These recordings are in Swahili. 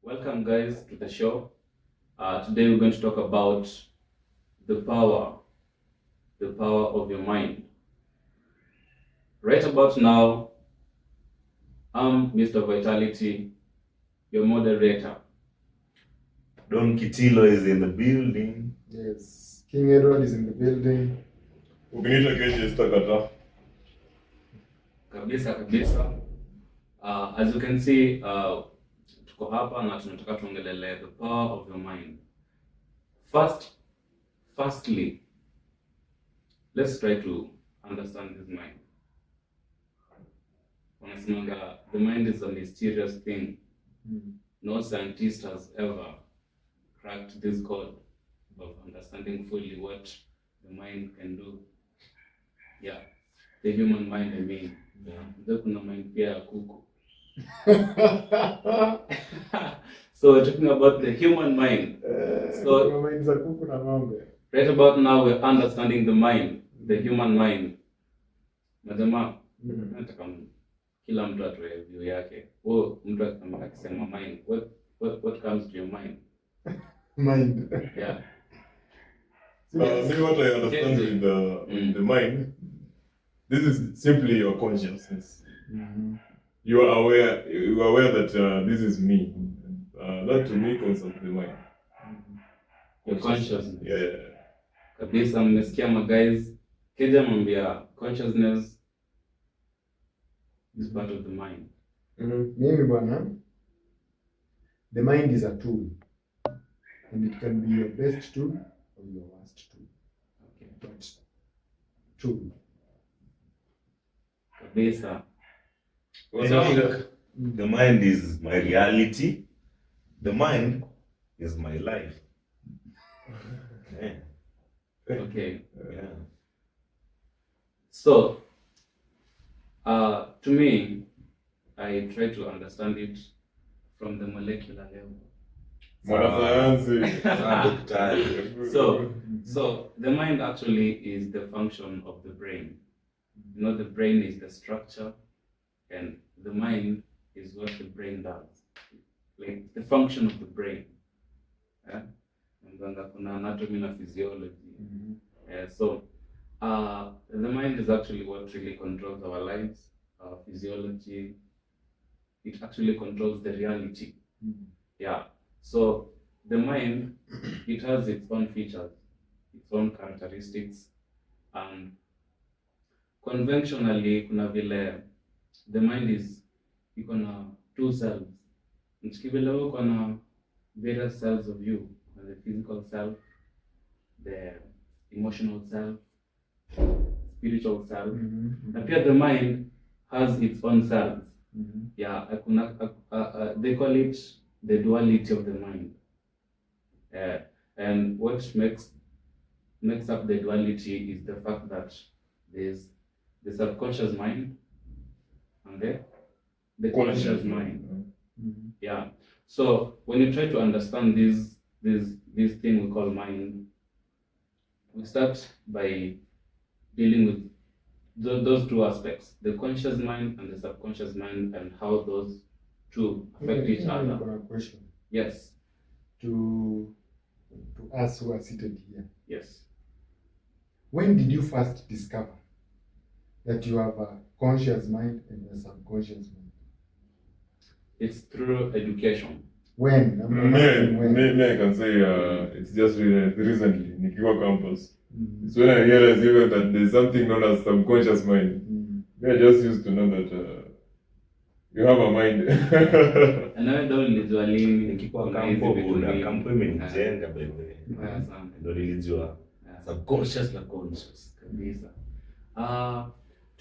Welcome, guys, to the show. Today we're going to talk about the power of your mind. Right about now, I'm Mr. Vitality, your moderator. Don Kitilo is in the building. Yes, King Edward is in the building. Ukiniita kesho sitakata. Kabisa. As you can see, tuko hapa na tunataka tuongelele the power of your mind. Firstly, let's try to understand this mind. Wanasemanga the mind is a mysterious thing. No scientist has ever cracked this code of understanding fully what the mind can do. Yeah, the human mind, I mean. Kuna mind pia ya kuku. So we're talking about the human mind. So right about now we're understanding the mind, the human mind. Majamaa, nataka kila mtu atoe view yake. Mtu akisema mind, what comes to your mind? Mind. Yeah. Me, what I understand in the mind, this is simply your consciousness. You are aware that this is me. That to me concerns the mind. Your consciousness. Yeah. Kabisa, mmesikia ma guys, kija mwambia consciousness is part of the mind. Mimi bwana, the mind is a tool, and it can be your best tool or your worst tool. Okay. But tool. Kabisa. The mind is my reality. The mind is my life. Yeah. Okay. Yeah. So, to me, I try to understand it from the molecular level. Mwanasayansi. Daktari. So the mind actually is the function of the brain. You know, the brain is the structure, and the mind is what the brain does. Like the function of the brain. And kuna anatomy and physiology. So the mind is actually what really controls our lives, our physiology. It actually controls the reality. Yeah. So the mind, it has its own features, its own characteristics, and conventionally, kuna vile the mind is iko na two cells. Mchikivile uko na various cells of you, the physical self, the emotional self, spiritual self. And pia the mind has its own cells. Yeah, they call it the duality of the mind. And what makes up the duality is the fact that there's the subconscious mind and the conscious mind. Yeah. So when you try to understand this thing we call mind, we start by dealing with those two aspects, the conscious mind and the subconscious mind, and how those two affect each other. I've got a question. Yes. To us who are seated here. Yes. When did you first discover that you have a conscious mind and a subconscious mind? It's through education. When? Me, I can say it's just recently, nikiwa campus. It's when I realized even that there's something known as subconscious mind. Me, I just used to know that you have a mind. Anawe dao nilijua lini Nikikuwa kampo imenijenga by the way. Ndio nilijua subconscious na conscious. Kabisa.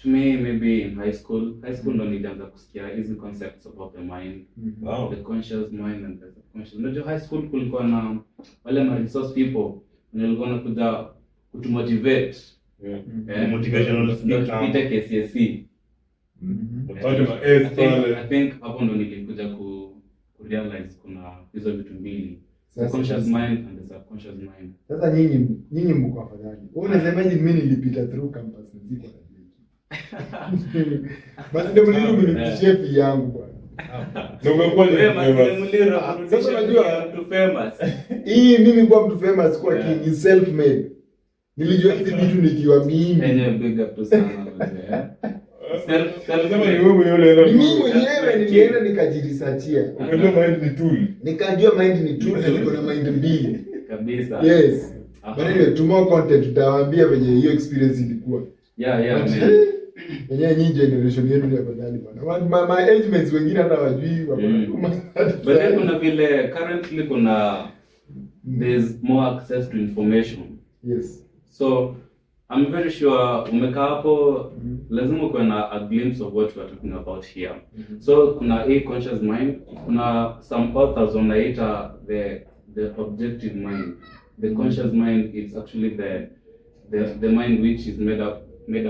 To me, maybe in high school ndo nilianza kusikia hizi concepts about the mind. Wow. The conscious mind and the subconscious. Unajua high school kulikuwa na wale ma resource people walikuwa wanakuja kutumotivate. Motivational speaker. KCSE. I think hapo ndo nilikuja ku realize kuna hizo vitu mbili. The conscious mind and the subconscious mind. Sasa nyinyi mko afadhali. Wewe unasemaje mimi nilipita through campus nziko na hiki. Basi ndio mlinipitia fee yangu bwana. Na umekuwa ni Wewe famous. Masimuliro Sasa unajua- mtu famous. Hii mimi kuwa mtu famous kwa Yeah. king is self made. Nilijua hizi vitu nikiwa mimi. Enyewe big up to sana mzee. Sema ni wewe mwenyewe ulienda Ni tu. mimi mwenyewe nilienda nikajiresearchia. Ukajua mind ni tool. Nikajua mind ni tool na niko na mind mbili. Kabisa. Yes. Aha. But anyway, tomorrow content tutawaambia venye hiyo experience ilikuwa. Yeah, But, man. yenyewe nyinyi generation yenu ni afadhali bwana. My age mates wengine hata wajui wako na But then kuna vile currently there's more access to information. Yes. So I'm very sure umekaa hapo lazima uwe na a glimpse of what we are talking about here. So kuna a conscious mind, kuna some authors wanaita the objective mind. The conscious mind is actually the mind which is made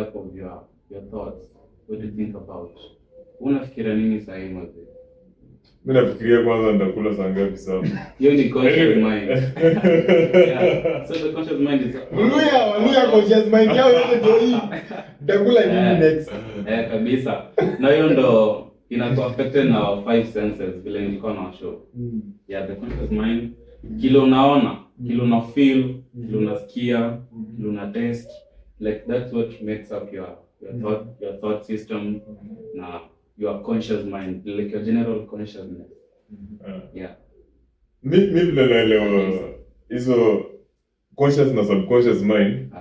up of your thoughts. What do you think about? Unafikiria nini sasa hivi mzee? Mimi nafikiria kwanza nitakula saa ngapi sasa. Hiyo ni conscious mind. Yeah. So the conscious mind is Waluya conscious mind yao yote ndio hii. Ndakula nini next? Kabisa. Na hiyo ndo inakuwa affected na our five senses vile nilikuwa na show. Yeah, the conscious mind. Kile unaona, kile una feel, kile unasikia, kile una taste, like that's what makes up your thought system na your conscious mind, like your general consciousness. Yeah. Mi vile naelewa hizo conscious na subconscious mind.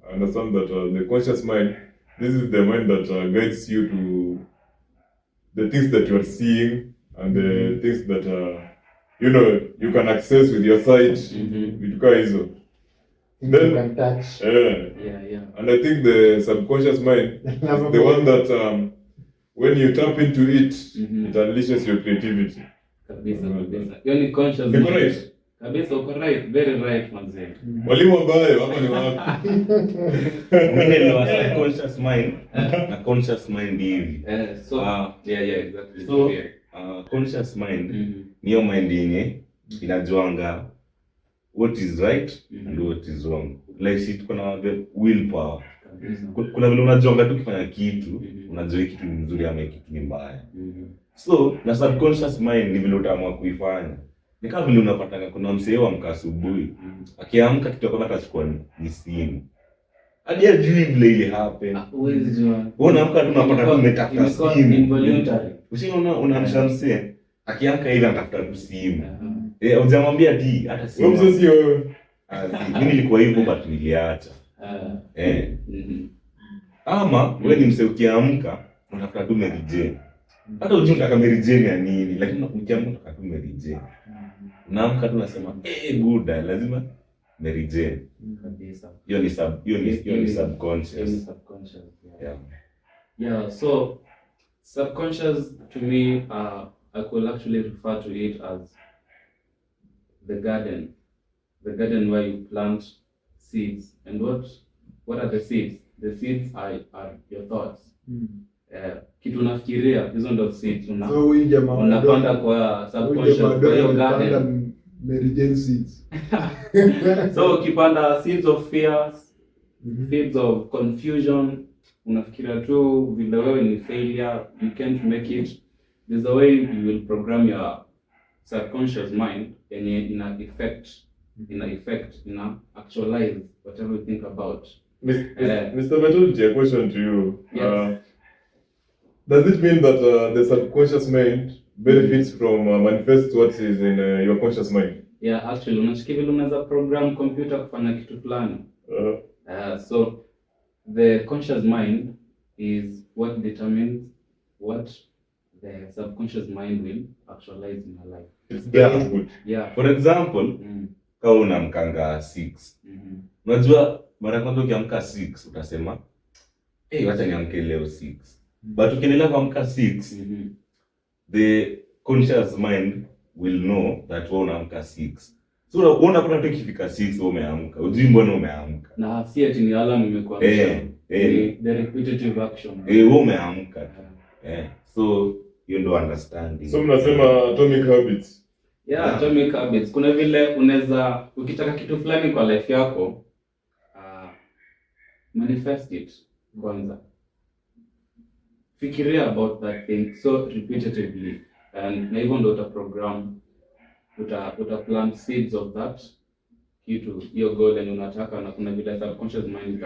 I understand that the conscious mind, this is the mind that guides you to the things that you are seeing and the things that you know you can access with your sight. Vitu kama hizo. You Then can touch. Yeah. and I think the subconscious mind is the one that when you tap into it, it unleashes your creativity. Kabisa. Hiyo ni conscious Niko mind. right? Kabisa, uko right, very right manze. Walimu ambayo hapa ni wapi? Umeelewa subconscious mind na conscious mind hivi. So yeah, exactly. So Yeah. Conscious mind ni hiyo mind yenye inajuanga what is right and what is wrong. Like si tuko na the willpower. Kabisa. Kuna vile unajuanga tu ukifanya kitu, unajua hii kitu ni mzuri ama hii kitu ni mbaya. So na subconscious mind ni vile utaamua kuifanya. Ni kama vile unapatanga kuna msee wa amka asubuhi. Akiamka kitu kwanza atachukua ni simu. Hadi ajui vile ile happen. Huwezi jua. Wewe unaamka tu unapata tu umetafuta simu. Involuntary. Ushaona unaamsha msee akiamka hivi anatafuta tu simu. Hujamwambia ati hata simu. Wewe mzee si wewe. Mimi nilikuwa hivyo but niliacha. Ama wewe ni msee ukiamka unatafuta tu Mary Jane. Hata ujui unataka Mary Jane ya nini, lakini ukiamka unataka tu Mary Jane. Unaamka tu unasema guda lazima Mary Jane. Kabisa. Hiyo ni subconscious. Hiyo ni subconscious. Yeah, so subconscious to me, I could actually refer to it as the garden where you plant seeds. And what are the seeds? The seeds are your thoughts. Kitu unafikiria, hizo ndo seeds So huyu jamaa unapanda kwa subconscious, kwa hiyo garden. Mary Jane seeds. So ukipanda seeds of fears, seeds of confusion, unafikiria tu vile wewe ni failure, you can't make it. There's a way you will program your subconscious mind and ina actualize whatever you think about. Mr. Betulji, a question to you. Yes. Does it mean that the subconscious mind benefits from manifest what is in your conscious mind? Yeah, actually, unasikia vile unaweza program computer kufanya kitu fulani. So the conscious mind is what determines what the subconscious mind will actualize in your life. It's the output. Yeah. For example, kama unamkanga 6. Unajua mara kwanza ukiamka 6 utasema wacha niamke leo 6. But ukiendelea kuamka 6, the conscious mind will know that wewe unaamka 6. So unapata tu ikifika 6 wewe umeamka. Ujui mbona umeamka. Na si ati ni alarm imekuamsha. The repetitive action. Wewe umeamka. So you ndo understanding. So mnasema atomic habits. Yeah, atomic habits. Kuna vile unaweza ukitaka kitu fulani kwa life yako, manifest it kwanza. Fikiria about that thing so repetitively. and na hivyo ndo utaprogram, uta plant seeds of that kitu, hiyo goal yenye unataka, na kuna vile subconscious mind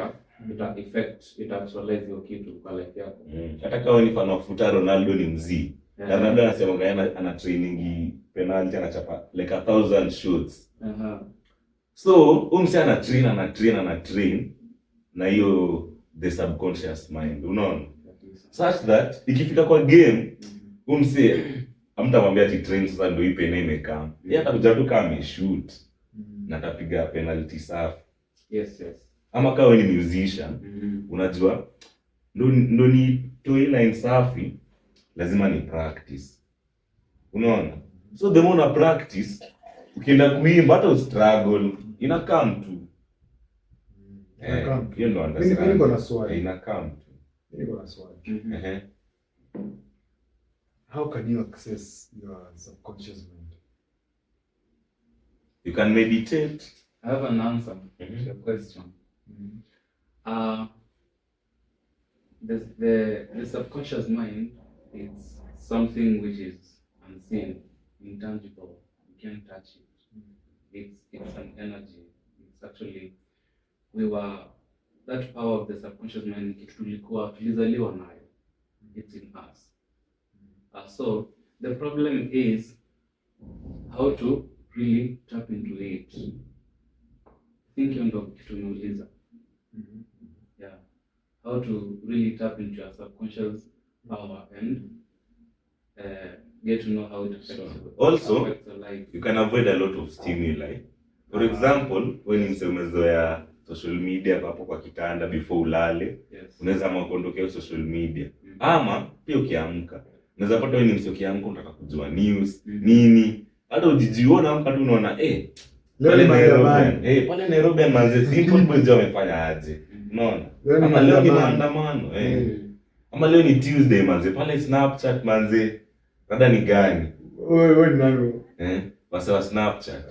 ita effect, ita actualize hiyo kitu kwa life yako. Hata kama ni fan of futa, Ronaldo ni mzii. Ronaldo anasema gani, ana training penalty, anachapa like 1000 shots. So umse ana train na hiyo the subconscious mind, unaona, such that ikifika kwa game umse amtamwambia ati train sasa ndio ipe nene kama yeye atakuja tu kama ameshoot na atapiga penalty safi. Yes. Ama kama ni musician unajua ndo ni toe line safi, lazima ni practice, unaona. So the more na practice, ukienda kuimba hata struggle ina come tu. Hiyo ndo understand. Mimi niko na swali. Ina come tu. Niko na swali. How can you access your subconscious mind? You can meditate. I have an answer to the question. The subconscious mind is something which is unseen, intangible. You can't touch it. It's an energy. It's actually, that power of the subconscious mind tulizaliwa nayo. It's in us. So the problem is how to really tap into it. Think ndo kitu nimeuliza. Yeah. How to really tap into your subconscious power and get to know how it affects Also, your life. You can avoid a lot of stimuli. For example, when umezoea social media hapo kwa kitanda before ulale, unaweza ama kuondokea social media. Ama pia ukiamka, unaweza pata wewe ni ukiamka unataka kujua news, nini. Hata ujijiona amka tu unaona pale Nairobi manze Simple Boys wamefanya aje. Unaona? Ama leo ni maandamano, Ama leo ni Tuesday manze pale Snapchat manze. Rada ni gani? Wewe ni nani? Wase wa Snapchat.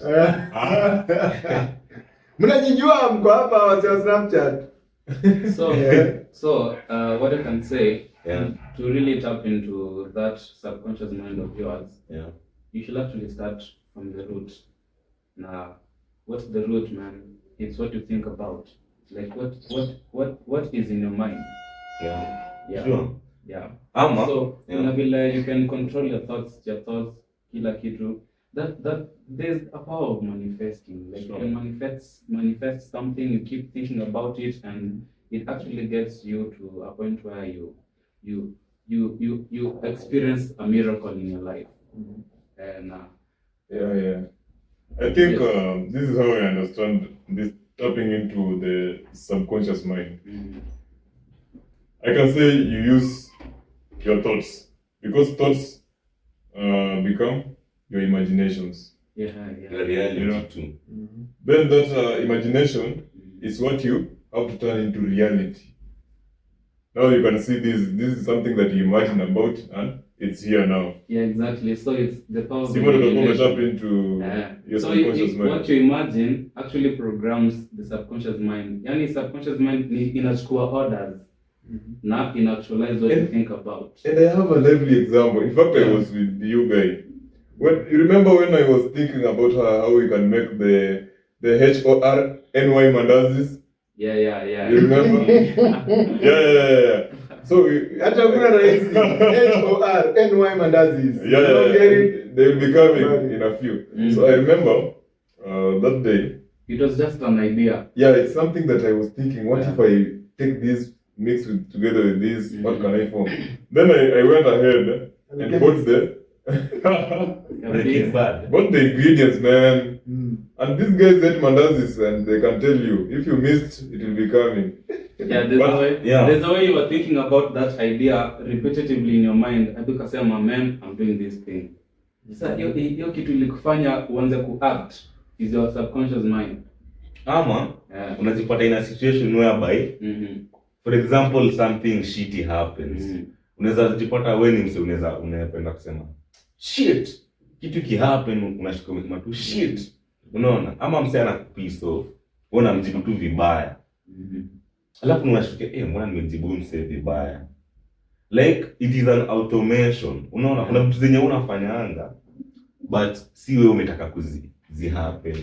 Mnajijua mko hapa wase wa Snapchat. So what I can say, to really tap into that subconscious mind of yours, you should actually start from the root. Now, what's the root, man? It's what you think about. Like what is in your mind? Sure. Ama, so you can control your thoughts, kila kitu. That there's a power of manifesting. Like you can manifest something, you keep thinking about it, and it actually gets you to a point where you experience a miracle in your life. And I think this is how I understand this tapping into the subconscious mind. I can say you use your thoughts, because thoughts become your imaginations. Your reality too. Then that imagination is what you have to turn into reality. Now you can see this is something that you imagine about, and it's here now. Yeah, exactly. So it's the power of tap into your subconscious mind. What you imagine actually programs the subconscious mind. Yani subconscious mind inachukua orders. Na inactualize what you think about. And I have a lively example. In fact, I was with you guys. You remember when I was thinking about how we can make the HORNY mandazis? Yeah. You remember? Yeah. So hata kuna rahisi HORNY mandazis. They will be coming in a few. So I remember that day. It was just an idea. Yeah, it's something that I was thinking. What if I take this, mix it together with this? What can I form? Then I went ahead and bought bought the ingredients, man. And these guys ate mandazis, and they can tell you if you missed, it will be coming. There's a way you were thinking about that idea repetitively in your mind. I think I say, man, I'm doing this thing. So hiyo kitu ilikufanya uanze kuact is your subconscious mind. Ama unajipata in a situation whereby for example something shitty happens. Unaweza jipata wewe ni mse unapenda kusema shit, kitu ki happen unashika kama tu shit, unaona. Ama mse ana piece off, wewe unamjibu tu vibaya, alafu unashtuka mbona nimejibu mse vibaya. like it is an automation. Unaona kuna vitu zenye unafanyanga but si wewe umetaka kuzi happen.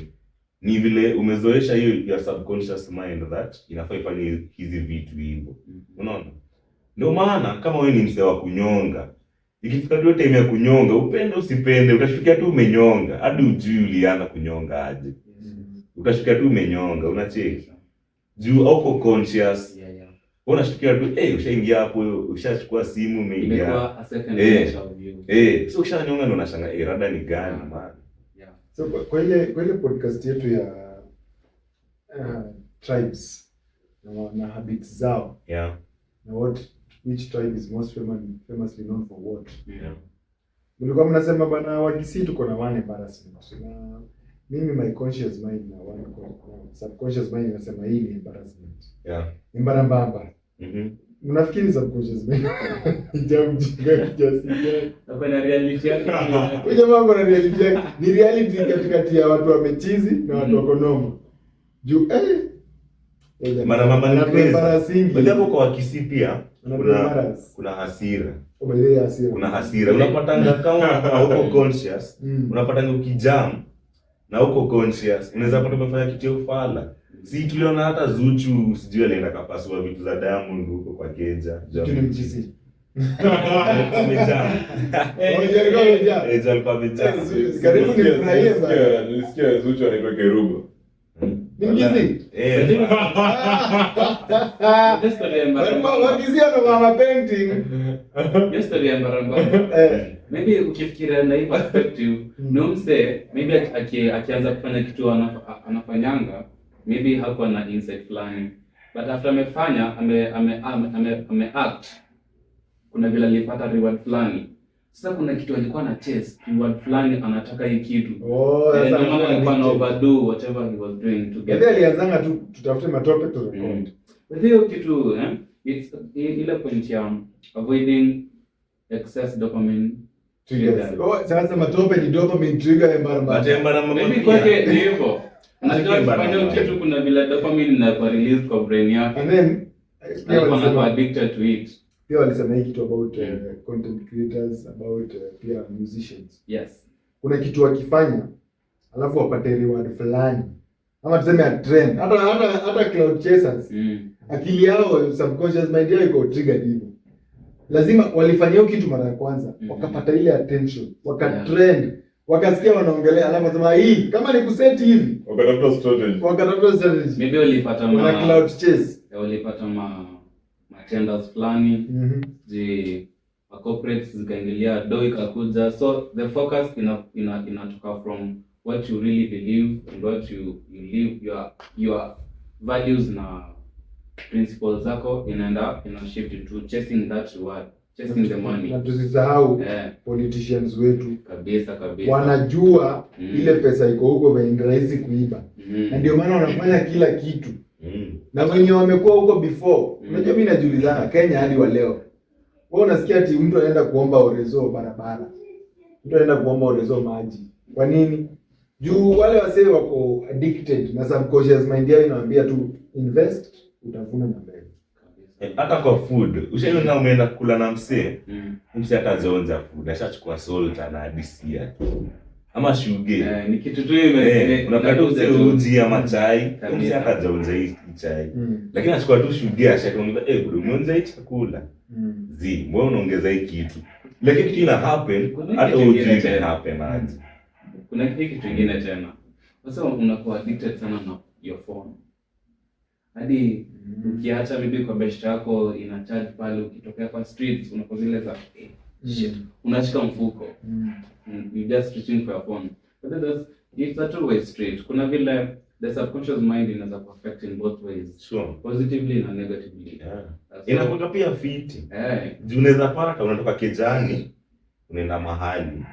Ni vile umezoesha hiyo your subconscious mind that inafaa ifanye hizi vitu hivyo. Unaona? Ndio maana kama wewe ni msee wa kunyonga, ikifika tu time ya kunyonga, upende usipende, utashtukia tu umenyonga, hadi ujui ulianza kunyonga aje. Utashtukia tu umenyonga, unacheki. Juu hauko conscious. Unashtukia tu ushaingia hapo, ushachukua simu umeingia. Imekuwa a second nature of you. So ukishanyonga ndio unashanga rada ni gani man. So kwa ile podcast yetu ya tribes na habits zao. Yeah. Na which tribe is most famously known for what? Yeah. Mlikuwa mnasema bana Wakisii tuko na one embarrassment. Na mimi my conscious mind na one subconscious mind inasema hii ni embarrassment. Yeah. Embarambamba. Mnafikiri subconscious mind jamjinga kiasi gani? Hapo na reality yake. Kuja mambo na reality yake. Ni reality katikati ya watu wamechizi na watu wako nomo. Juu Mara mama ni crazy. Bali hapo kwa Wakisii pia kuna hasira. Kuna hasira. Unapatanga kama hauko conscious, unapatanga ukijam na uko conscious, unaweza pata umefanya kitu ya ufala. Si tuliona hata Zuchu sijui alienda kapasua vitu za Diamond huko kwa keja. Zuchu ni mjisi. Amejam. Alikuwa amejam. Karibu nifurahie bana. Nilisikia Zuchu anaitwa Kerubo. Mjisi. Just to remember. Wakisii ndo mama painting. Just to remember. Maybe ukifikiria na hii perspective, no mse, maybe akianza kufanya kitu anafanyanga, maybe hakuwa na insight fulani. But after amefanya, ame act, kuna vile alipata reward fulani. Sasa kuna kitu alikuwa na chase, reward fulani anataka hii kitu. Sasa mama alikuwa na overdo whatever he was doing to get. Ndio alianzanga tu tutafute matope tu record. But hiyo kitu, it's ile point ya avoiding excess dopamine triggers. Sasa matope ni dopamine trigger embarambamba. Maybe kwake ni hivyo. Unajua kufanya kitu kuna vile dopamine na release kwa brain yako. And then anakuwa addicted to it. Pia walisema hii kitu about content creators, about pia musicians. Yes. Kuna kitu wakifanya alafu wapate reward fulani. Ama tuseme a trend. Hata cloud chasers. Akili yao subconscious mind yao iko triggered hivyo. Lazima walifanya hiyo kitu mara ya kwanza, wakapata ile attention, wakatrend, wakasikia wanaongelea, alafu wasema hii kama ni kuseti hivi. Wakatafuta strategy. Maybe walipata cloud chase. Walipata tenders fulani. Corporates zikaingilia, do ikakuja. So the focus inatoka from what you really believe and what you live, your values na principles zako ina shift to chasing that reward, chasing the money. Na tusisahau politicians wetu kabisa wanajua ile pesa iko huko venye rahisi kuiba. Na ndio maana wanafanya kila kitu. Na wenye wamekuwa huko before. Unajua mimi najiulizana Kenya hadi wa leo. Wewe unasikia ati mtu anaenda kuomba orezo barabara. Mtu anaenda kuomba orezo maji. Kwa nini? Juu wale wasee wako addicted na subconscious mind yao inawaambia tu invest, utavuna na mbele. Hata kwa food, ushaona umeenda kula na msee, msee atajonja food, ashachukua salt na adisia. Ama sugar. Ni kitu tu unapata msee uji ama chai, msee atajonja hii chai. Lakini achukua tu sugar, ashakwambia bro, umeonja hii chakula. Wewe unaongeza hii kitu. Lakini kitu ina happen, hata uji ina happen aje. Kuna kitu kingine tena. Sasa unakuwa addicted sana na your phone. Hadi ukiacha bibi kwa best yako ina charge pale, ukitokea kwa streets unakuwa zile za shit. Unashika mfuko. You just reaching for your phone. But it's a two-way street. Kuna vile the subconscious mind inaweza affect in both ways. Sure. Positively na negatively. Inakuwa pia fiti. Juu unaweza pata unatoka kejani unaenda mahali.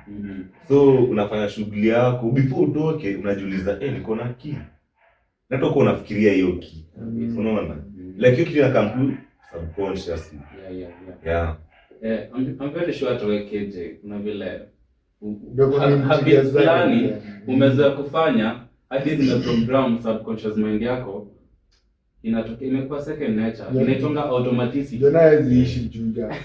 So unafanya shughuli yako before utoke unajiuliza niko na key. Natoka unafikiria hiyo key. Unaona? Like hiyo kitu inakam tu subconsciously. Yeah. I'm very sure to KJ kuna vile habits fulani umezoea kufanya hadi zina program subconscious mind yako inatoka imekuwa second nature. Yeah. Inaitonga automaticity. Jana haziishi juu ja.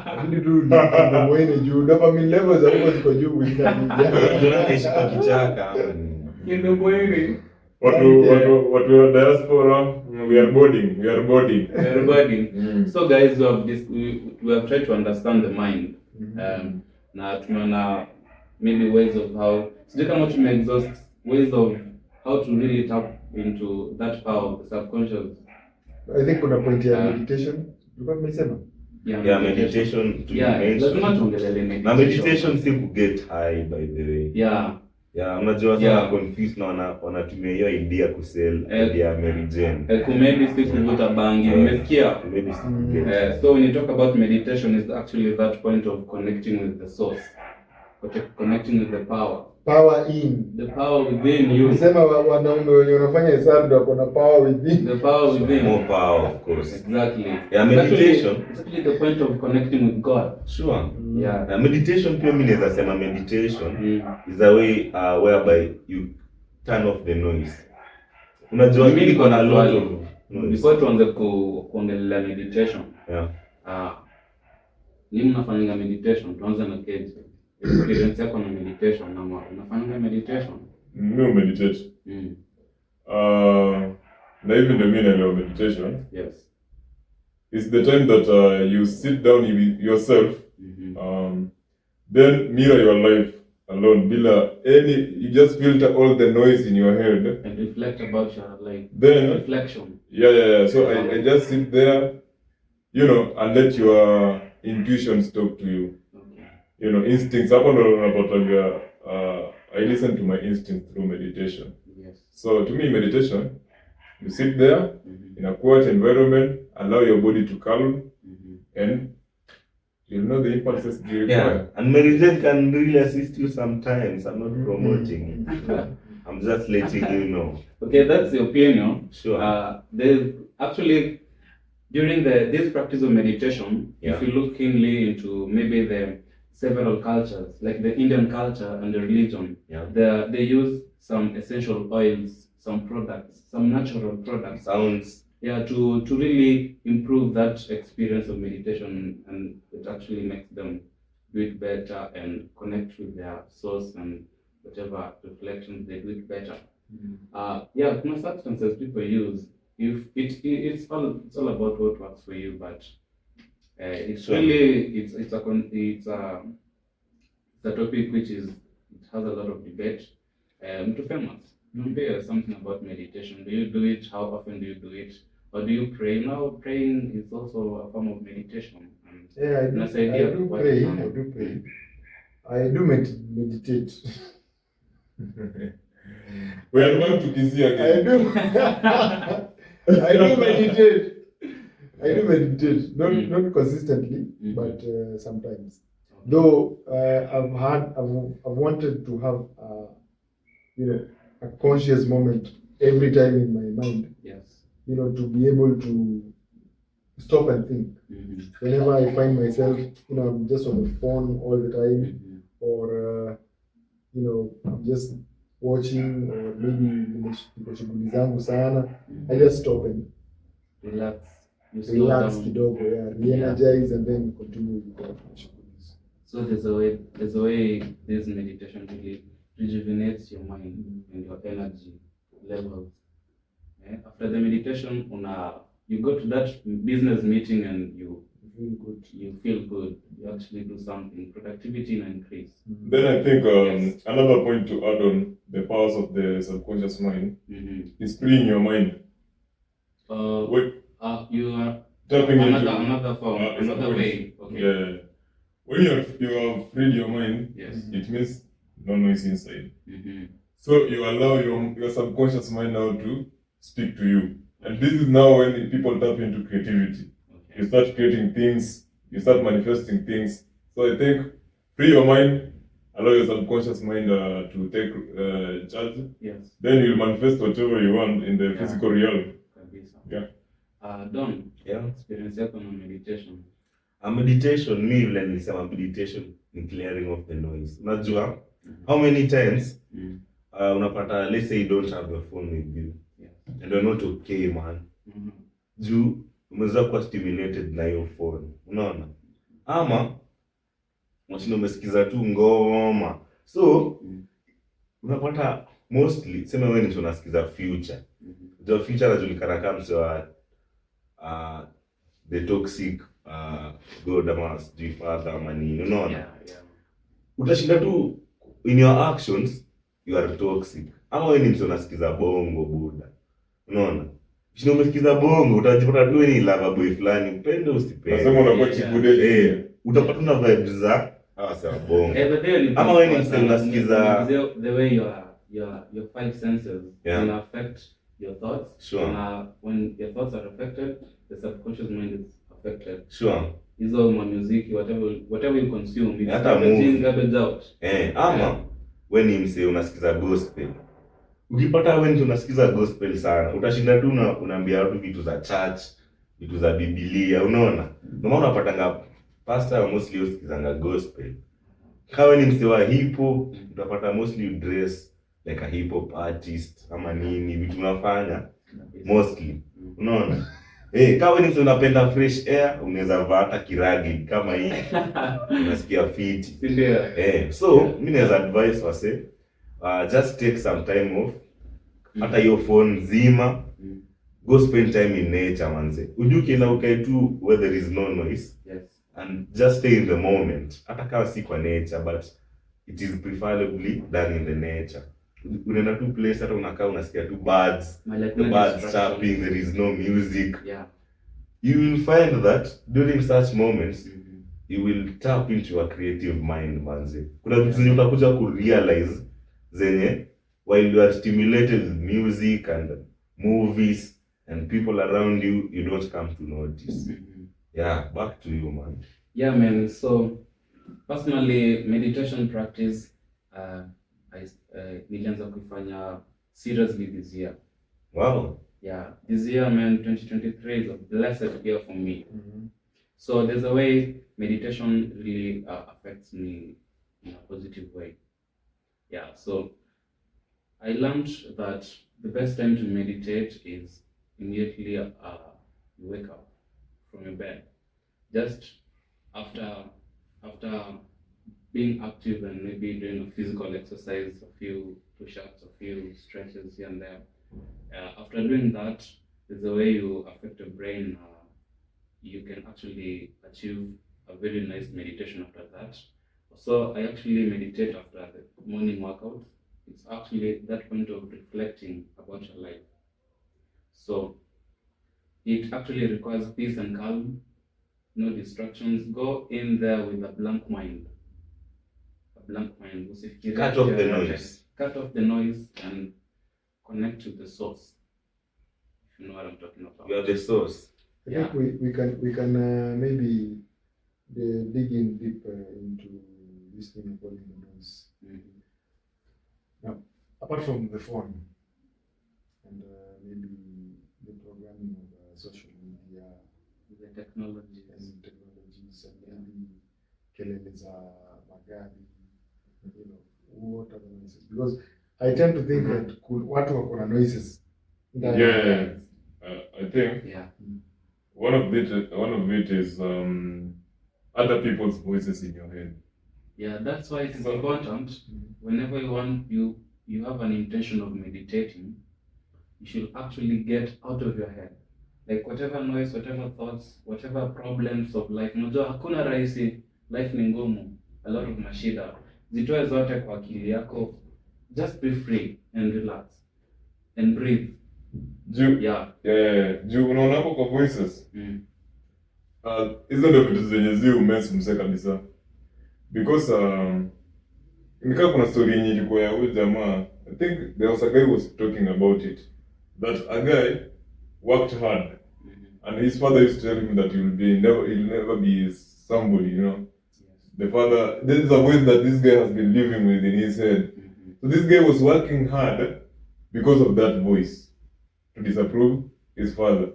Lakini tu ndio muone juu dopamine levels za huko ziko juu kuliko Unajua kishika kichaka ama ni. Ndio mwili. Watu wa diaspora, we are boarding. Everybody. Mm. So guys, we have tried to understand the mind. Na tumeona maybe ways of how sijui kama exhaust ways of how to really tap into that power of the subconscious. I think kuna point ya meditation. Ulikuwa umesema? Yeah, meditation to lazima tuongelele meditation. Na meditation si ku get high by the way. Yeah. Yeah, unajua sana confused na wanatumia hiyo idea kusell idea ya Mary Jane. Kumedi si kuvuta bangi, umesikia? Kumedi si kuget. So when you talk about meditation, is actually that point of connecting with the source, connecting with the power. Power in. The power within you. Unasema wanaume wenye wanafanya hesabu ndio wako na power within. The power within. More power, of course. Exactly. Yeah, meditation. It's actually the point of connecting with God. Sure. Yeah. Meditation pia mimi naweza sema meditation is a way whereby you turn off the noise. Unajua Mimi niko na lot swali. of noise. Before tuanze kuongelea meditation. Yeah. Ni mnafanya meditation, tuanze na Keje. Experience yako na meditation, na unafanya meditation? Mimi meditate. Na even the meaning of meditation. Yes. It's the time that you sit down with yourself, then mirror your life alone. You just filter all the noise in your head. And reflect about your life. Then Reflection. Yeah. So I just sit there, and let your intuitions talk to you. Okay. Instincts. I listen to my instincts through meditation. Yes. So to me, meditation, you sit there in a quiet environment, allow your body to calm, and you'll know the impulses you require. Yeah, and Mary Jane can really assist you sometimes. I'm not promoting it. I'm just letting you know. Okay, that's the opinion. Sure. There's actually, during this practice of meditation, if you look keenly into maybe the several cultures, like the Indian culture and the religion, they use some essential oils, some products, some natural products. Sounds. Yeah, to really improve that experience of meditation, and it actually makes them do it better and connect with their source and whatever reflections they do it better. Yeah, no substances people use. If it's all about what works for you, but it's really it's a topic which it has a lot of debate. Too famous. Compare something about meditation. Do you do it? How often do you do it? Or do you pray? Now praying is also a form of meditation. Yeah, I do pray. I do meditate. We are going to Kisii again. I do meditate. Not consistently, but sometimes. Though I've wanted to have a conscious moment every time in my mind. Yes. To be able to stop and think. Whenever I find myself, I'm just on the phone all the time, or I'm just watching, or maybe shughuli zangu sana, I just stop and relax kidogo, re-energize, and then continue with the shughuli. So there's a way this meditation really rejuvenates your mind and your energy levels. After the meditation, you go to that business meeting and you feel good. You actually do something. Productivity will increase. Then I think another point to add on the powers of the subconscious mind is freeing your mind. You are tapping another form, another way. Okay. Yeah. When you have freed your mind, it means no noise inside. So you allow your subconscious mind now to speak to you. And this is now when people tap into creativity. Okay. You start creating things, you start manifesting things. So I think free your mind, allow your subconscious mind to take charge. Yes. Then you'll manifest whatever you want in the physical realm. Yeah. Don, experience yako na meditation. Meditation, mi vile nilisema meditation ni clearing of the noise. Unajua, how many times unapata, let's say you don't have your phone with you. And you're not okay, man. juu umeweza kuwa stimulated na hiyo phone, unaona, ama mashine umesikiza tu ngoma, so unapata mostly sema wewe ni mtu unasikiza Future. The Future anajulikana kama mse wa the toxic god ama sijui father ama nini, unaona. Utashinda tu in your actions you are toxic. Ama wewe ni mtu unasikiza bongo buda, unaona. Kisha umesikiza bongo utajipata tu ni lover boy fulani, upende usipende. Nasema unakuwa chibude. Utapata na vibes za sawa bongo. But ama wewe ni mtu unasikiza the way your five senses will affect your thoughts. Sure. When your thoughts are affected, the subconscious mind is affected. Sure. Hizo muziki, whatever you consume, it's Hata move. garbage out. Ama wewe ni mse unasikiza gospel. Ukipata wewe ndio unasikiza gospel sana, utashinda tu unaambia watu vitu za church, vitu za Biblia, unaona. Ndio maana unapatanga pastor mostly usikizanga gospel. Kama ni mse wa hip hop, utapata mostly you dress like a hip hop artist ama nini, vitu unafanya mostly, unaona. Kama ni mse unapenda fresh air, unaweza vaa hata kiragi kama hii. Unasikia fit. So mimi naweza advise wase just take some time off. Hata hiyo phone zima. Go spend time in nature manze. Ujuki na ukae tu where there is no noise. Yes. And just stay in the moment. Hata kama si kwa nature, but it is preferably done in the nature. Unaenda tu place hata unakaa unasikia tu birds. The birds chirping, there is no music. Yeah. You will find that during such moments you will tap into your creative mind manze. Kuna vitu zenye utakuja kurealize zenye while you are stimulated with music and movies and people around you, you don't come to notice. Yeah, back to you man. Yeah man, so personally meditation practice nilianza kufanya seriously this year. Wow. Yeah, this year man, 2023 is a blessed year for me. So there's a way meditation really affects me in a positive way. Yeah, so I learned that the best time to meditate is immediately you wake up from your bed. Just after being active and maybe doing a physical exercise, a few push-ups, a few stretches here and there. After doing that, there's a way you affect your brain. You can actually achieve a very nice meditation after that. So I actually meditate after the morning workout. It's actually that point of reflecting about your life. So it actually requires peace and calm, no distractions. Go in there with a blank mind. A blank mind. Cut off the noise. Cut off the noise and connect to the source. If you know what I'm talking about. You are the source. I think we can maybe dig in deep into this thing about the noise. Now, apart from the phone and maybe the programming of social media, the technologies and maybe kelele za magari, what are the noises? Because I tend to think that watu wako na noises. I think one of it is other people's voices in your head. Yeah, that's why it's important. Whenever you have an intention of meditating, you should actually get out of your head. Like whatever noise, whatever thoughts, whatever problems of life. Unajua hakuna rahisi, life ni ngumu, a lot of mashida. Zitoe zote kwa akili yako. Just be free and relax and breathe. Juu unaona hapo kwa voices. Hizo ndio vitu zenye zi umesi mse kabisa. Because nikaa kuna story yenye ilikuwa ya huyu jamaa. I think there was a guy who was talking about it. That a guy worked hard. And his father used to tell him that he'll never be somebody, you know. The father, this is a voice that this guy has been living with in his head. So this guy was working hard because of that voice to disapprove his father.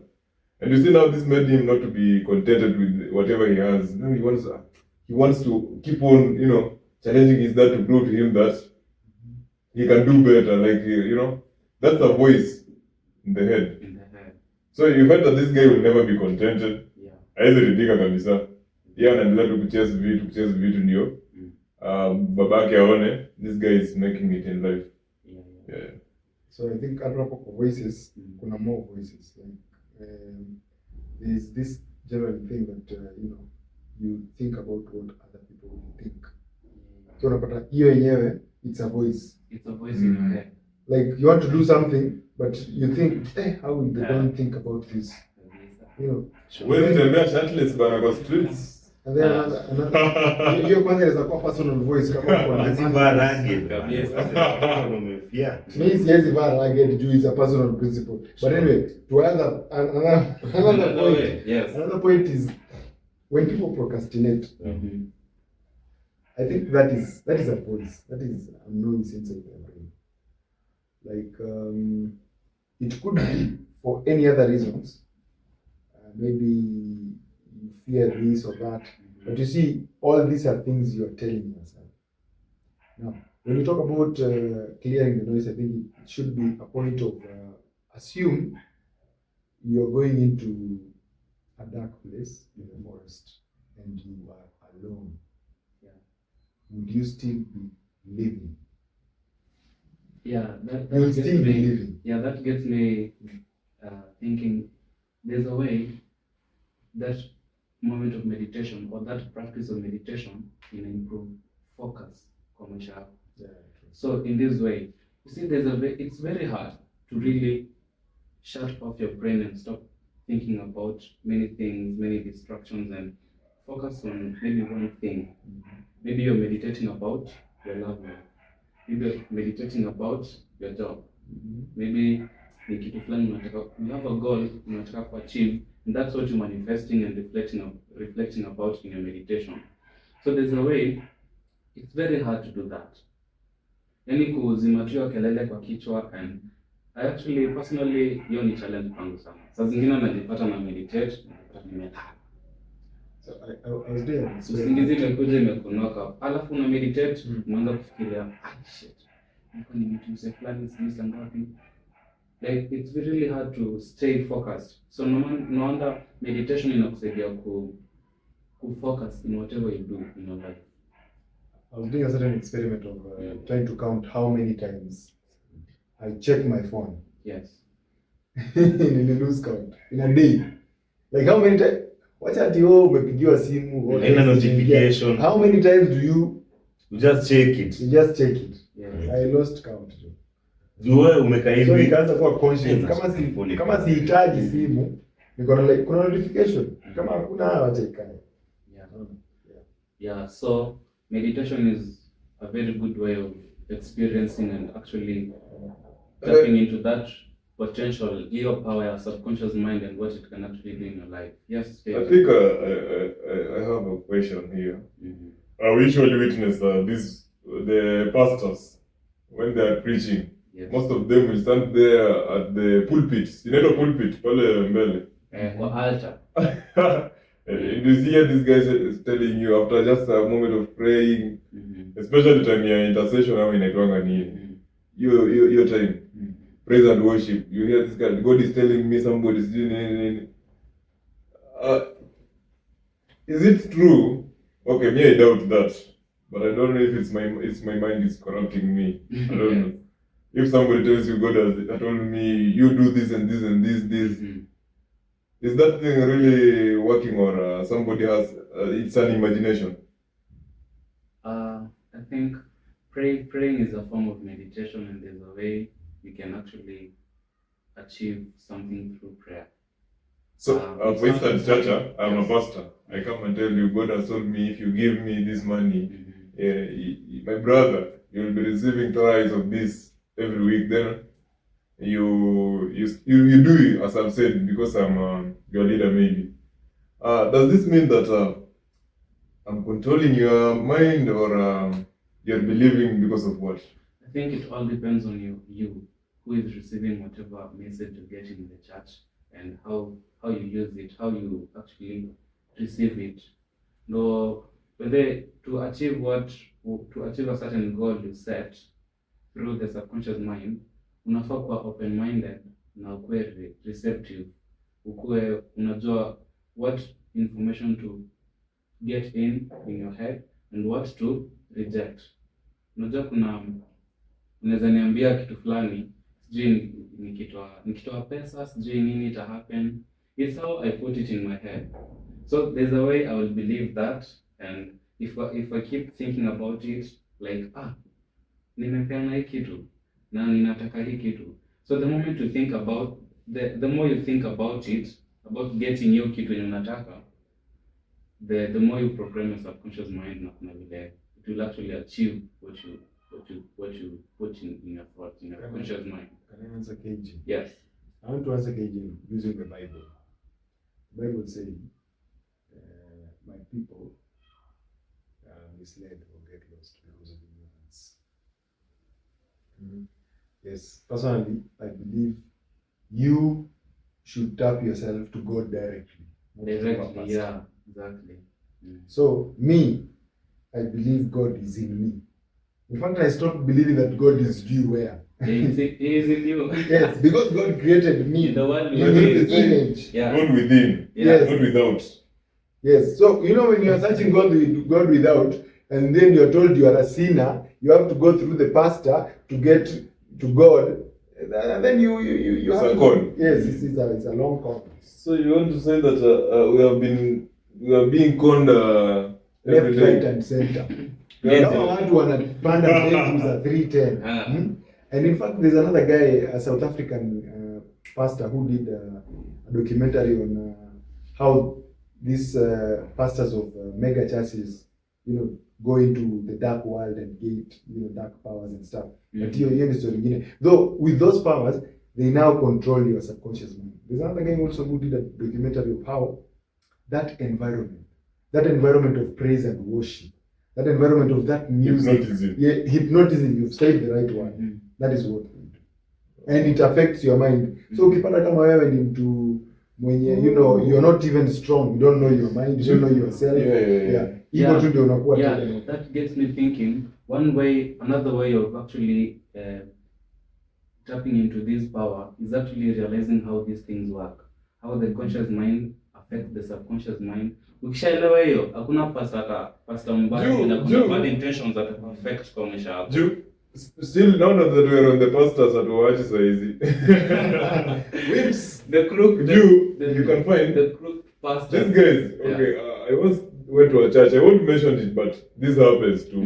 And you see now this made him not to be contented with whatever he has. Now he wants to keep on, challenging his dad to prove to him that he can do better. Like, that's the voice in the head. So you find that this guy will never be contented. Yeah. Hawezi ridhika kabisa. Yeye anaendelea tu kuchase vitu ndio. Babake aone this guy is making it in life. Yeah. So I think hata hapo kwa voices kuna more voices like there's this general thing that you think about what other people will think. So unapata hiyo yenyewe it's a voice. It's a voice in your head. Like you want to do something but you think how will they don't think about this, Wewe tembea shirtless bana kwa streets. and then another hiyo kwanza inaweza kuwa personal voice kama uko na Lazima ragged. Kabisa. Umefia. mimi siwezi vaa rugged juu it's a personal principle, but anyway to another point. Yes. Another point is when people procrastinate. I think that is a voice. That is a noise inside their brain. Like it could be for any other reasons. Maybe you fear this or that. But you see, all these are things you are telling yourself. Now, when you talk about clearing the noise, I think it should be a point of assume you're going into a dark place in the forest and you are alone. Would you still be living? Yeah, that You'll gets still be me. living. Yeah, that gets me thinking. There's a way that moment of meditation or that practice of meditation can improve focus kwa maisha yako. Yeah. So in this way, you see, it's very hard to really shut off your brain and stop thinking about many things, many distractions, and focus on maybe one thing. Maybe you're meditating about your loved one. Maybe you're meditating about your job. Maybe ni kitu fulani unataka, you have a goal unataka ku achieve, and that's what you're manifesting and reflecting about in your meditation. So there's a way. It's very hard to do that. Yani kuzimatua kelele kwa kichwa, and I actually personally hiyo ni challenge kwangu sana. Saa zingine najipata na meditate, najipata nimelala. So I was there. Usingizi imekuja imekunoka. Alafu una meditate, unaanza kufikiria, shit. Niko nimetumse fulani sijui saa ngapi. Like it's really hard to stay focused. So no wonder meditation inakusaidia ku focus in whatever you do in your life. I was doing a certain experiment of trying to count how many times I check my phone. Yes. In a loose count in a day. Like how many times? Wacha ati umepigiwa simu or Ina notification. How many times do you just check it? you just check it? Yes. I lost count. Wewe umekaa So hivi. nikaanza kuwa conscious Pole kama sihitaji simu niko na like kuna notification kama hakuna wacha ikae. Yeah, so meditation is a very good way of experiencing and actually tapping into that potential, your power, your subconscious mind, and what it can actually do in your life. Yes, I think I have a question here. We usually witness the pastors when they are preaching. Yes. Most of them will stand there at the pulpit. Inaitwa pulpit pale mbele. Kwa altar. And you see this guy is telling you after just a moment of praying, especially time ya intercession au inaitwanga nini. Your time. Praise and worship. You hear this guy, God is telling me somebody is doing anything. Is it true? Okay, me I doubt that. But I don't know if it's my mind is corrupting me. I don't know. If somebody tells you God has told me you do this and this and this, is that thing really working, or somebody has it's an imagination? I think praying is a form of meditation, and there's a way you can actually achieve something through prayer. So, for instance, Chacha, I'm a pastor. I come and tell you, God has told me if you give me this money, my brother, you'll be receiving twice of this every week. Then you do it, as I've said, because I'm your leader maybe. Does this mean that I'm controlling your mind, or you're believing because of what? I think it all depends on you who is receiving whatever message you're getting in the church, and how you use it, how you actually receive it. No, whether to achieve a certain goal you set through the subconscious mind, unafaa kuwa open-minded na ukuwe receptive ukue unajua what information to get in your head and what to reject. Unajua unaweza niambia kitu fulani, sijui nikitoa pesa, sijui nini ita happen. It's how I put it in my head. So there's a way I will believe that, and if I keep thinking about it like nimepeana hii kitu na ninataka hii kitu. So the moment you think about the more you think about it, about getting hiyo kitu yenye unataka, the more you program your subconscious mind na kuna vile it will actually achieve what you put in your thoughts, in your conscious mind. Can I answer KG? Yes. I want to answer KG using the Bible. The Bible says, my people are misled or get lost because of ignorance. Yes, personally, I believe you should tap yourself to God directly. not to a Directly, pastor. yeah, exactly. So, me, I believe God is in me. In fact, I stopped believing that God is everywhere. He is in you. Yes, because God created me In the world in we His live. image. Yeah. God within, Yes. not without. Yes, so you know when you are searching God without, and then you are told you are a sinner, you have to go through the pastor to get to God, and then you It's have a to, con. yes, it's a long con. So you want to say that we are being conned Left, every right, day? and center. Yes. Kama watu wanapanda mbegu za 310. And in fact, there's another guy, a South African pastor who did a documentary on how these pastors of mega churches, go into the dark world and get, dark powers and stuff. But hiyo ni story nyingine. Though with those powers, they now control your subconscious mind. There's another guy also who did a documentary of how that environment of praise and worship, that environment of that music, Hypnotism. hypnotism, you've said the right one. That is what we do. And it affects your mind. So ukipata kama wewe ni mtu mwenye, you're not even strong, you don't know your mind, you don't know yourself. Yeah. Hivyo tu ndio unakuwa Yeah, tena. that gets me thinking. Another way of actually tapping into this power is actually realizing how these things work, how the conscious mind affects the subconscious mind. Ukishaelewa hiyo, hakuna pastor mbaya na kuna bad intentions that affect kwa maisha yako. Still now that we are on the pastors at Wawachi Saizi. Whips. The crook, You can find the crook pastor. these guys. Okay, I once went to a church. I won't mention it, but this happens to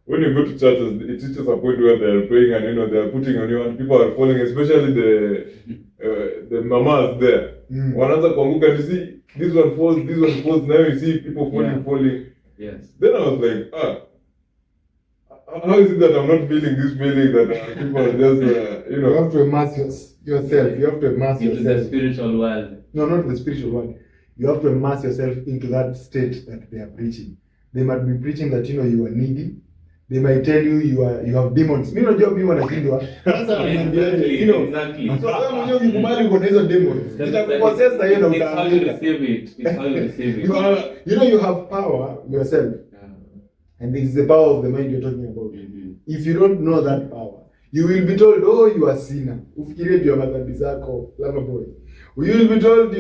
when you go to churches. It reaches a point where they are praying and they are putting on you, and people are falling, especially the mamas there. Wanaanza kuanguka, and you see this one falls. Now you see people falling. Yes. Then I was like, how is it that I'm not feeling this feeling that people are just, You have to immerse yourself. You have to immerse Into the yourself. spiritual world. No, not the spiritual one. You have to immerse yourself into that state that they are preaching. They might be preaching that you are needy. They might tell you you have demons. Mimi najua mimi wanashindwa. Sasa wananiambiaje, Exactly. So wewe mwenyewe ukikubali uko na hizo demons. Zitakupossess hiyo na It's how you utaamka. receive it. It's how you receive it. You have power yourself. And this is the power of the mind you're talking about. If you don't know that power, you will be told, oh, you are a sinner. Ufikirie ndio madhambi zako, lover boy. You will be told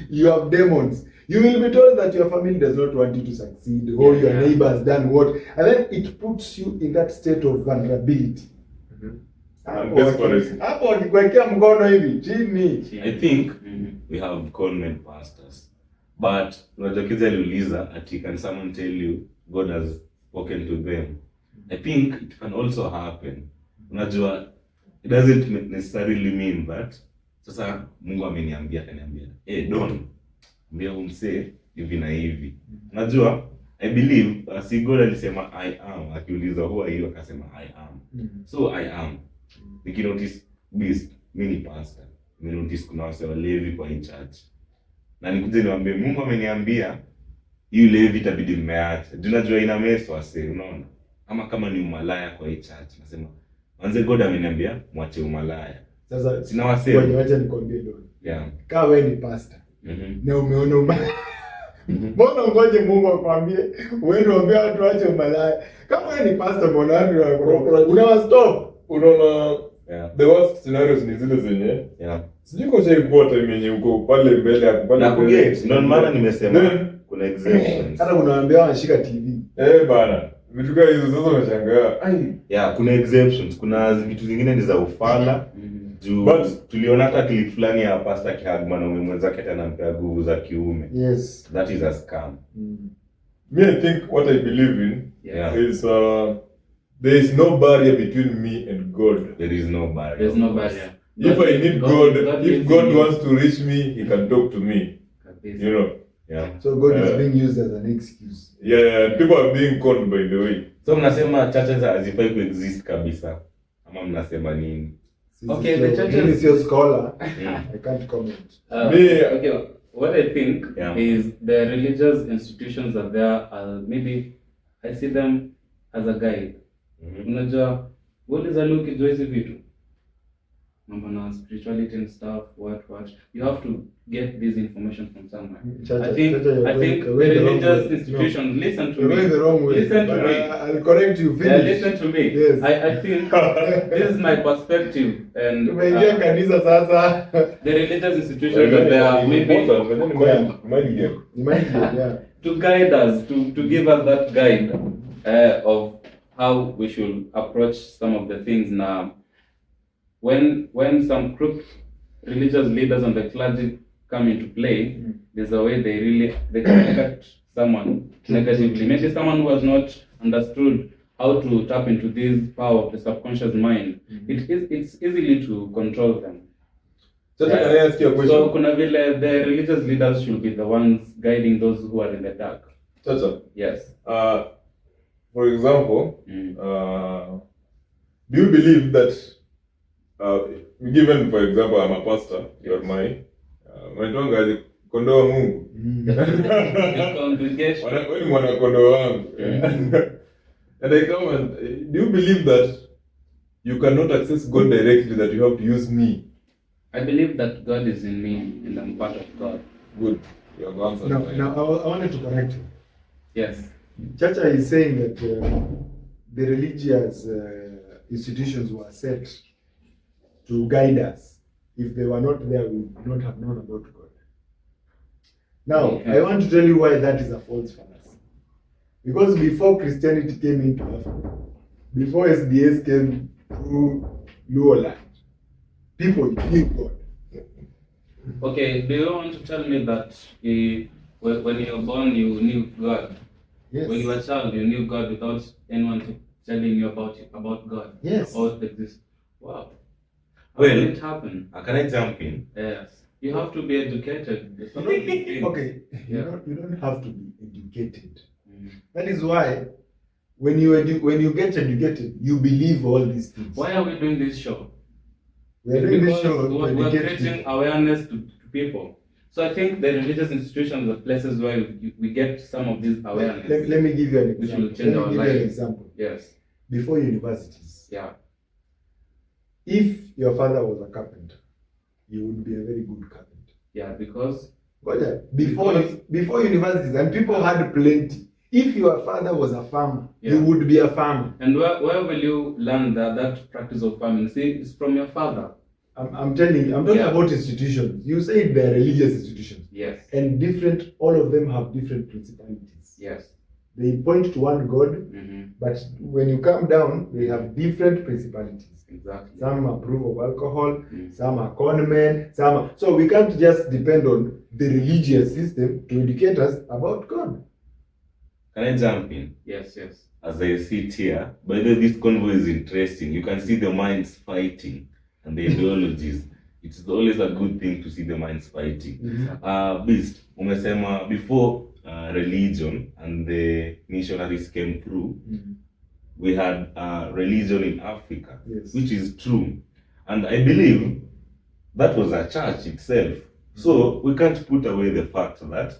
you have demons. You will be told that your family does not want you to succeed, or your neighbor has done what. And then it puts you in that state of vulnerability. Hapo wakikuwekea mkono hivi, chini. I think we have conmen pastors. But unajua kiza aliuliza ati can someone tell you God has spoken to them? I think it can also happen. Unajua it doesn't necessarily mean that sasa Mungu ameniambia akaniambia don't mbia umse hivi na hivi. Unajua I believe si God alisema I am, akiuliza who are you akasema I am. So I am. Nikinotice this mimi ni pastor. Nimenotice kuna wase walevi kwa hii church. Na nikuje niwaambie Mungu ameniambia hii levi itabidi mmeacha. Unajua ina mess wase, unaona? Ama kama ni umalaya kwa hii church nasema manze God ameniambia mwache umalaya. Sasa sina wasema. Wacha nikwambie Don. Yeah. Kama wewe ni pastor. Na umeona umalaya. Mbona ngoje Mungu akwambie wewe unaambia watu waache umalaya? Kama wewe ni pastor mbona watu unawastop? Unaona Yeah. The worst scenarios ni zile zenye Yeah. sijui kwa shai kuwa time yenye uko pale mbele hapo pale Na kuget, ndio maana nimesema Then, kuna exemptions. Hata unaambia wanashika TV. bana. Vitu kama hizo sasa unashangaa. Ai, Yeah, kuna exemptions. Kuna vitu zingine ni za ufala. Juu But- tuliona hata clip fulani ya pastor akihag mwanaume mwenzake tena anampea nguvu za kiume. Yes. That is a scam. me I think what I believe in Yeah. is there is no barrier between me and God. There is no barrier. There's no barrier. If I need God, lives if in God you. wants to reach me, He can talk to me. Kabisa. You know. Yeah. So God is Yeah. being used as an excuse. Yeah, people are being conned by the way. So mnasema churches hazifai kuexist kabisa. Ama mnasema nini? Okay, the churches- Mimi sio scholar. Mm. I can't comment. Okay, what I think Yeah. is the religious institutions are there. Maybe I see them as a guide. Mhm. Unajua, uliza leo ukijua hizi vitu mambo na spirituality and stuff, what you have to get this information from somewhere. I think the religious institutions listen to You're going me. the wrong way. Listen to But me. I'll correct you. Yeah, Finish. listen to me. Yes. I think this is my perspective, and Tumeingia kanisa sasa. the religious institutions are there maybe Mind game. Ni mind game, yeah. to guide us, to give us that guide of how we should approach some of the things. Now, when some crooked religious leaders and the clergy come into play, there's a way they can affect someone negatively. Maybe someone who has not understood how to tap into this power of the subconscious mind. It's easily to control them. Chacha, can I ask you a question? So kuna vile the religious leaders should be the ones guiding those who are in the dark. Chacha, Yes. for example, Mm. do you believe that, given for example, I'm a pastor, you're my tonga kondoo wa Mungu. The congregation. Wewe ni mwana kondoo wangu. And I come and do you believe that you cannot access God directly, that you have to use me? I believe that God is in me and I'm part of God. Good. You have answered. Now, my- I wanted to correct you. Yes. Chacha is saying that the religious institutions were set to guide us. If they were not there, we would not have known about God. Now, Okay. I want to tell you why that is a false fallacy. Because before Christianity came into Africa, before SDS came through Luo land, people knew God. Okay, do you want to tell me that when you were born you knew God? Yes. When you were a child you knew God without anyone telling you about God? Yes. About exist. Wow. How Well- did it happen? Can I jump in? Yes. You have to be educated. Some of these things. Okay, Yeah. you don't have to be educated. Mm. That is why when you get educated, you believe all these things. Why are we doing this show? We are doing this Because show to we're educate creating people. awareness to people. So I think the religious institutions are places where we get some of this awareness. Let me give you an Which will example. change Let our me give you an lives. example. Yes. Before universities, Yeah. if your father was a carpenter, you would be a very good carpenter. Yeah. Because Before universities, and people had plenty. If your father was a farmer, you Yeah. would be a farmer. and where will you learn that practice of farming? See, it's from your father. I'm telling you, I'm talking Yeah. about institutions. You say they're religious institutions, Yes. and different. All of them have different principalities. Yes. They point to one God, Mm-hmm. but when you come down, they have different principalities. Exactly. Some approve of alcohol, Mm. some are con men, so we can't just depend on the religious system to educate us about God. Can I jump in? Yes. Yes. As I sit here, by the way, this convo is interesting. You can see the minds fighting and the ideologies. It is always a good thing to see the minds fighting. Beast, umesema before religion and the missionaries came through, we had religion in Africa, Yes. which is true. And I believe that was a church itself. So we can't put away the fact that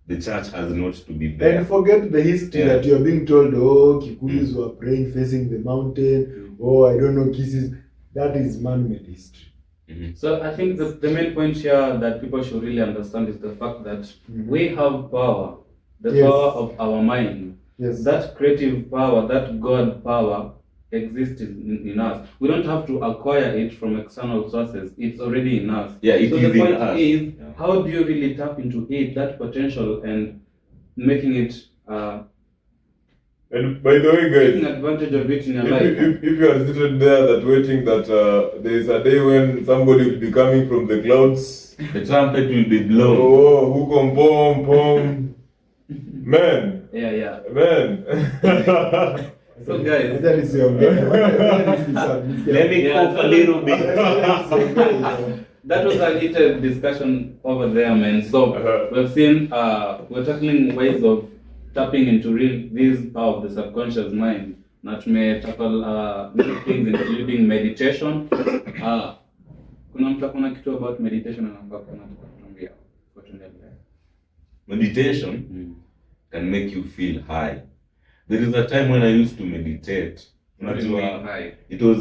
the church has not to be there. And forget the history Yeah. that you're being told, oh, Kikuyus were praying facing the mountain, oh, I don't know, kisses. That is man-made history. So I think the main point here that people should really understand is the fact that we have power, the Yes. power of our mind. Yes. That creative power, that God power, exists in us. We don't have to acquire it from external sources. It's already in us. Yeah, it So is the in point us. is, Yeah. how do you really tap into it, that potential, and making it, And by the way, taking guys, advantage of it in your if, life? if you are seated there that waiting that there is a day when somebody will be coming from the clouds, The trumpet will be blown. oh, who come pom pom, man, Yeah. man. So guys, Acha nisiongee. Let me Yeah, cough a little bit. that was a heated discussion over there, man. So we've seen, we're tackling ways of tapping into this power of the subconscious mind. Na tackle many things including meditation. Kuna mtu akona kitu about meditation anafaa kutuambia kwa tuendelee. Meditation can make you feel high. There is a time when I used to meditate. Unajua, High. it was,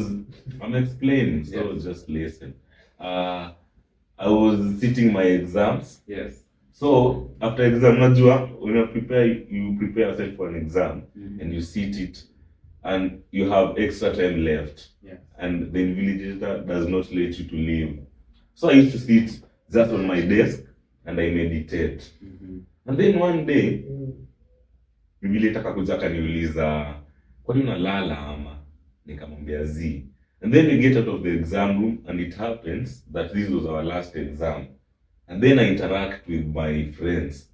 I'm explaining, so Yes. just listen. I was sitting my exams. Yes. So after exam, unajua, when you prepare yourself for an exam and you sit it and you have extra time left. Yes. And the invigilator does not let you to leave. So I used to sit just on my desk and I meditate. And then one day, invigilator akakuja akaniuliza, kwani unalala ama? Nikamwambia zi. And then we get out of the exam room and it happens that this was our last exam. And then I interact with my friends.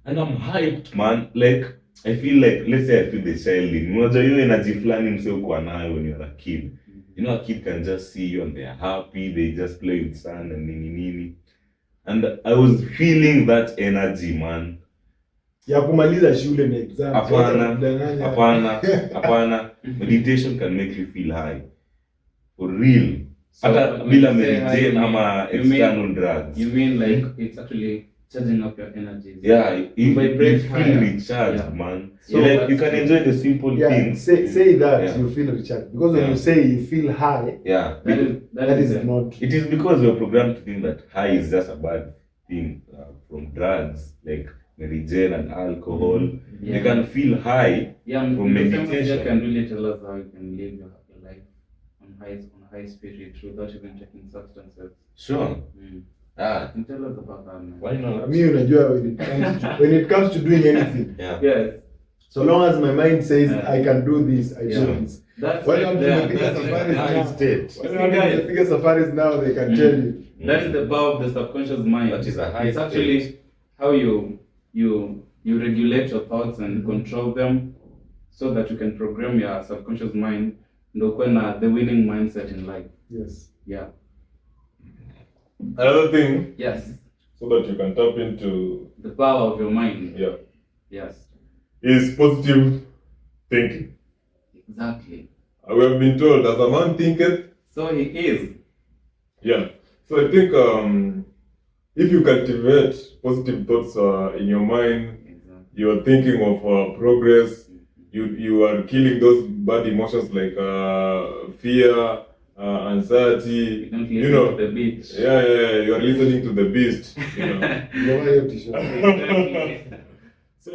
And I'm hyped, man. Like, I feel like, let's say I feel the child in. Unajua hiyo energy flani mse uko nayo when you're a kid. You know, a kid can just see you and they're happy, they just play with sun and nini. And I was feeling that energy, man. Ya kumaliza shule ni exam. Hapana. Meditation can make you feel high. For real. So Hata when bila you say high, meditate ama you mean- external drugs. You mean like it's actually charging up your energies? Yeah, you vibrate feel higher. recharged, Yeah. man. So You that's- can enjoy the simple Yeah, things. say that Yeah. you feel recharged. Because when Yeah. you say you feel high, Yeah. that is it. not. It is because we're programmed to think that high is just a bad thing from drugs, like Mary and alcohol. Yeah. You can feel high. Yeah, from the meditation. famous here can really tell us how you can live your life on high spirit without even taking substances. Sure. Can tell us about that, man. Why not? Me, unajua, when it comes to doing anything, Yeah. Yes, so long as my mind says Yeah. I can do this, I Yeah. do this. that's Why right don't you there. make it That's a right safari there. now? State. When you get the biggest safaris now, they can tell you. That is the power of the subconscious mind. That is a high It's actually state. how you regulate your thoughts and control them, so that you can program your subconscious mind ndo kuwe na the winning mindset in life. Yes. Yeah. Another thing, Yes. so that you can tap into, The power of your mind. yeah, Yes. is positive thinking. Exactly. We have been told, as a man thinketh, So he is. yeah. So I think if you cultivate positive thoughts in your mind, Exactly. you are thinking of progress. You are killing those bad emotions like fear, anxiety. You don't You listen know, to the beat. yeah. You are listening to the beast. You know. Never heard t-shirt. Exactly. So